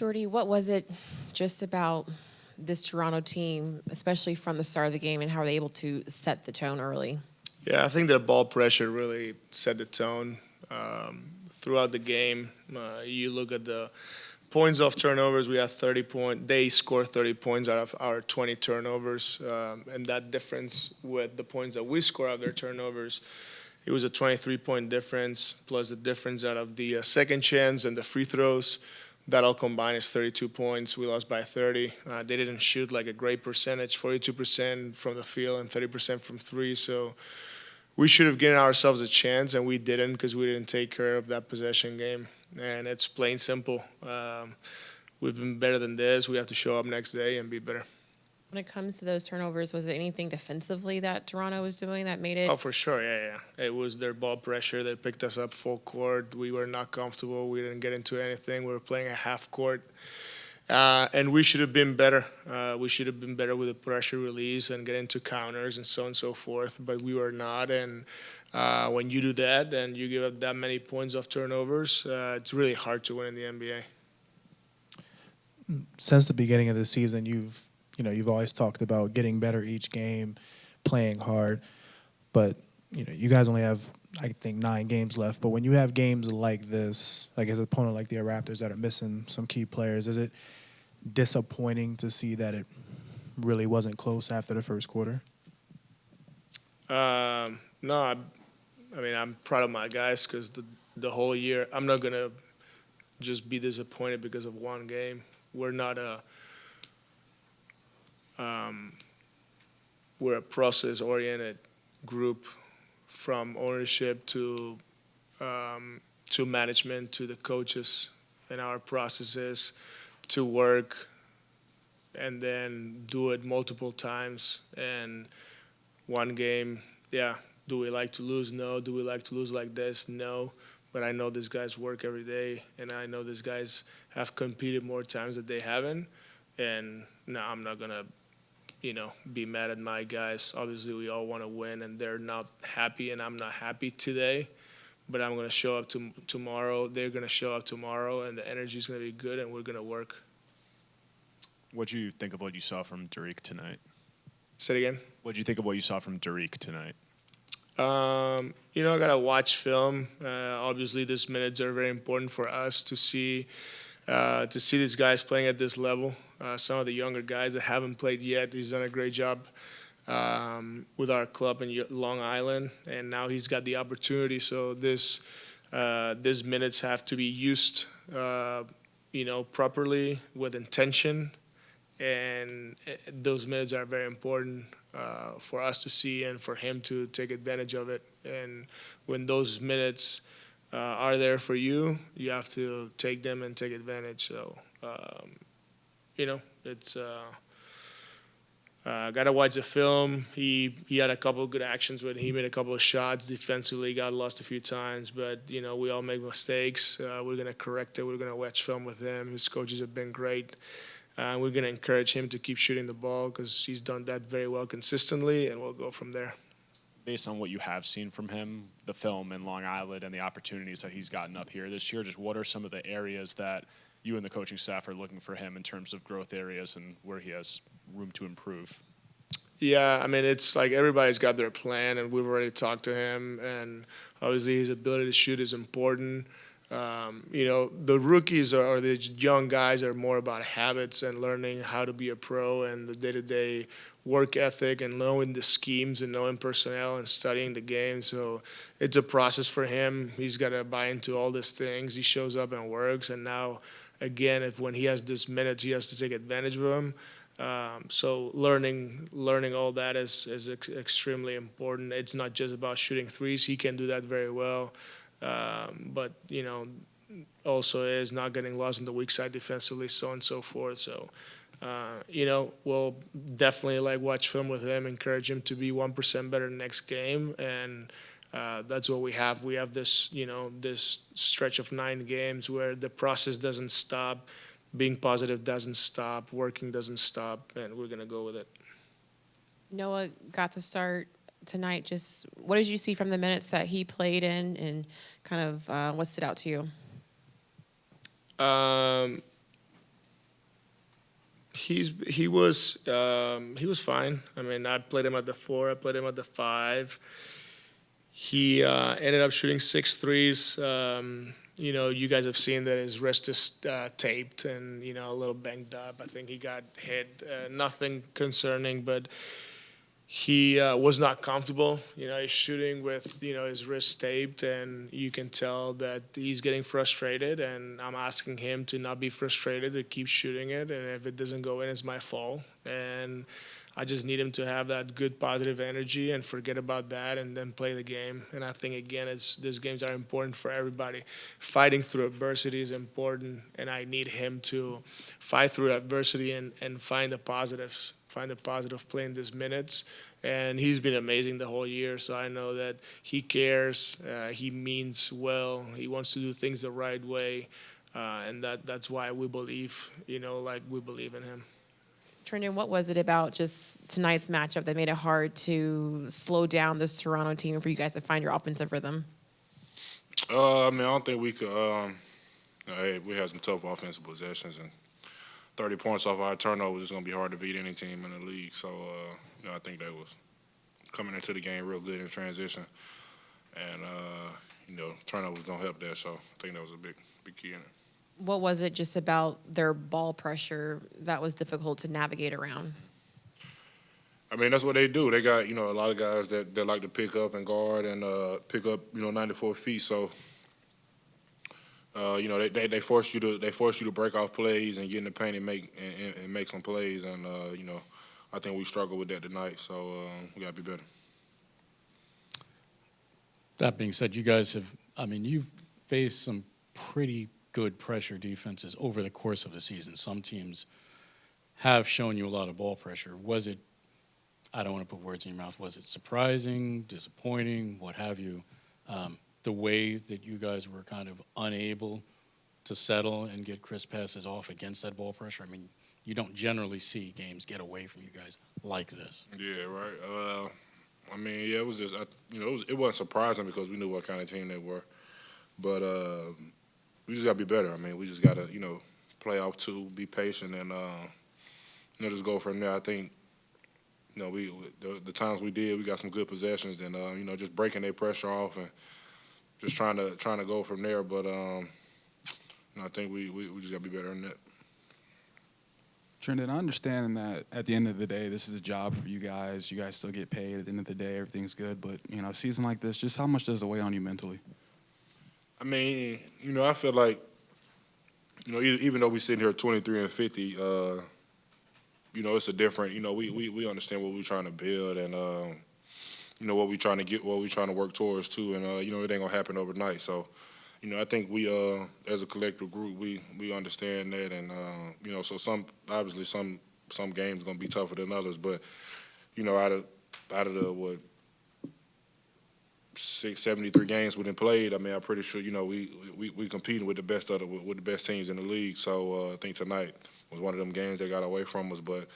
Jordi, what was it just about this Toronto team, especially from the start of the game, and how are they able to set the tone early? Yeah, I think their ball pressure really set the tone throughout the game. You look at the points off turnovers, we had 30 points. They scored 30 points out of our 20 turnovers. And that difference with the points that we score out of their turnovers, it was a 23-point difference, plus the difference out of the second chance and the free throws. That all combined is 32 points. We lost by 30. They didn't shoot like a great percentage, 42% from the field and 30% from three. So we should have given ourselves a chance, and we didn't because we didn't take care of that possession game. And it's plain simple. We've been better than this. We have to show up next day and be better. When it comes to those turnovers, was there anything defensively that Toronto was doing that made it? Oh, for sure, yeah. It was their ball pressure. They picked us up full court. We were not comfortable. We didn't get into anything. We were playing a half court. And we should have been better. We should have been better with the pressure release and get into counters and so on and so forth. But we were not. And when you do that and you give up that many points off turnovers, it's really hard to win in the NBA. Since the beginning of the season, you've always talked about getting better each game, playing hard. But you guys only have, I think, 9 games left. But when you have games like this, like as an opponent like the Raptors that are missing some key players, is it disappointing to see that it really wasn't close after the first quarter? No, I'm proud of my guys because the whole year, I'm not going to just be disappointed because of one game. We're not we're a process-oriented group, from ownership to management to the coaches, and our processes to work and then do it multiple times. And one game, yeah, do we like to lose? No. Do we like to lose like this? No. But I know these guys work every day, and I know these guys have competed more times that they haven't. And no, I'm not going to be mad at my guys. Obviously, we all want to win, and they're not happy, and I'm not happy today. But I'm going to show up tomorrow. They're going to show up tomorrow, and the energy is going to be good, and we're going to work. What do you think of what you saw from Derek tonight? Say it again? What do you think of what you saw from Derek tonight? I got to watch film. Obviously, these minutes are very important for us to see these guys playing at this level. Some of the younger guys that haven't played yet, he's done a great job with our club in Long Island, and now he's got the opportunity. So these minutes have to be used, properly with intention, and those minutes are very important for us to see and for him to take advantage of it. And when those minutes are there for you, you have to take them and take advantage. So, it's got to watch the film. He had a couple of good actions when he made a couple of shots. Defensively, got lost a few times, but, we all make mistakes. We're going to correct it. We're going to watch film with him. His coaches have been great. We're going to encourage him to keep shooting the ball because he's done that very well consistently, and we'll go from there. Based on what you have seen from him, the film in Long Island and the opportunities that he's gotten up here this year, just what are some of the areas that you and the coaching staff are looking for him in terms of growth areas and where he has room to improve? Yeah, it's like everybody's got their plan, and we've already talked to him, and obviously his ability to shoot is important. The rookies or the young guys are more about habits and learning how to be a pro and the day-to-day work ethic and knowing the schemes and knowing personnel and studying the game. So it's a process for him. He's got to buy into all these things. He shows up and works. And now, again, when he has this minutes, he has to take advantage of them. So learning all that is extremely important. It's not just about shooting threes. He can do that very well. But, also is not getting lost on the weak side defensively, so on and so forth. So, we'll definitely watch film with him, encourage him to be 1% better next game. And that's what we have. We have this, this stretch of 9 games where the process doesn't stop, being positive doesn't stop, working doesn't stop, and we're going to go with it. Noah got the start tonight. Just what did you see from the minutes that he played in, and kind of what stood out to you? He was fine. I mean, I played him at the 4. I played him at the 5. He ended up shooting 6 threes. You guys have seen that his wrist is taped and a little banged up. I think he got hit. Nothing concerning, but he was not comfortable. He's shooting with his wrist taped, and you can tell that he's getting frustrated. And I'm asking him to not be frustrated, to keep shooting it. And if it doesn't go in, it's my fault. And I just need him to have that good positive energy and forget about that and then play the game. And I think, again, these games are important for everybody. Fighting through adversity is important, and I need him to fight through adversity and find the positives, find the positive play in these minutes. And he's been amazing the whole year, so I know that he cares, he means well, he wants to do things the right way, and that's why we believe, we believe in him. Trendon, what was it about just tonight's matchup that made it hard to slow down this Toronto team for you guys to find your offensive rhythm? I don't think we could. We had some tough offensive possessions, and 30 points off our turnovers is going to be hard to beat any team in the league. So, I think that was coming into the game real good in transition, and turnovers don't help that. So, I think that was a big key in it. What was it just about their ball pressure that was difficult to navigate around? I mean, that's what they do. They got, a lot of guys that like to pick up and guard and pick up, 94 feet. So, they force you to break off plays and get in the paint and make some plays. And I think we struggled with that tonight. So we got to be better. That being said, you guys you've faced some pretty good pressure defenses over the course of the season. Some teams have shown you a lot of ball pressure. Was it, I don't want to put words in your mouth, was it surprising, disappointing, what have you, the way that you guys were kind of unable to settle and get crisp passes off against that ball pressure? I mean, you don't generally see games get away from you guys like this. Yeah, right. It was just, it wasn't surprising because we knew what kind of team they were. But we just got to be better. I mean, we just got to, play off 2, be patient, and, just go from there. I think, the times we did, we got some good possessions and, just breaking their pressure off and just trying to go from there. But, I think we just got to be better than that. Trendon, I understand that at the end of the day, this is a job for you guys. You guys still get paid. At the end of the day, everything's good. But, a season like this, just how much does it weigh on you mentally? I mean, I feel like, even though we're sitting here 23 and 50, it's a different, we understand what we're trying to build and, what we're trying to get, what we're trying to work towards too. And, it ain't going to happen overnight. So, I think we, as a collective group, we understand that. And, so some games going to be tougher than others. But, out of the, 73 games we done played, I'm pretty sure, we competing with the best with the best teams in the league. So I think tonight was one of them games that got away from us. But,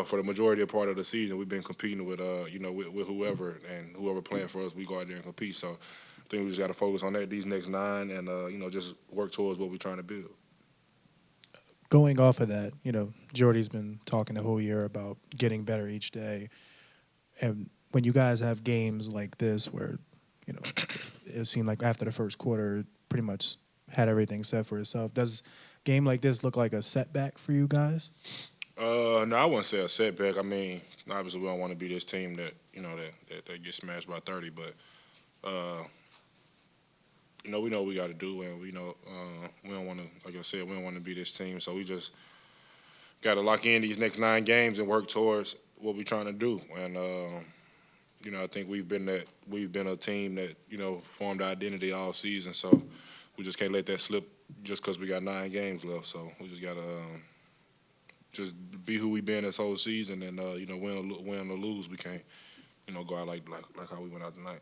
for the majority of part of the season, we've been competing with, with whoever, and whoever playing for us, we go out there and compete. So I think we just got to focus on that these next 9 and, just work towards what we're trying to build. Going off of that, Jordi's been talking the whole year about getting better each day. And when you guys have games like this where, it seemed like after the first quarter, it pretty much had everything set for itself. Does a game like this look like a setback for you guys? No, I wouldn't say a setback. I mean, obviously we don't want to be this team that, that gets smashed by 30. But, we know what we got to do, and we don't want to, like I said, we don't want to be this team. So we just got to lock in these next 9 games and work towards what we're trying to do. And, I think we've been a team that, formed our identity all season. So we just can't let that slip just because we got 9 games left. So we just got to just be who we've been this whole season and, win or lose. We can't, go out like how we went out tonight.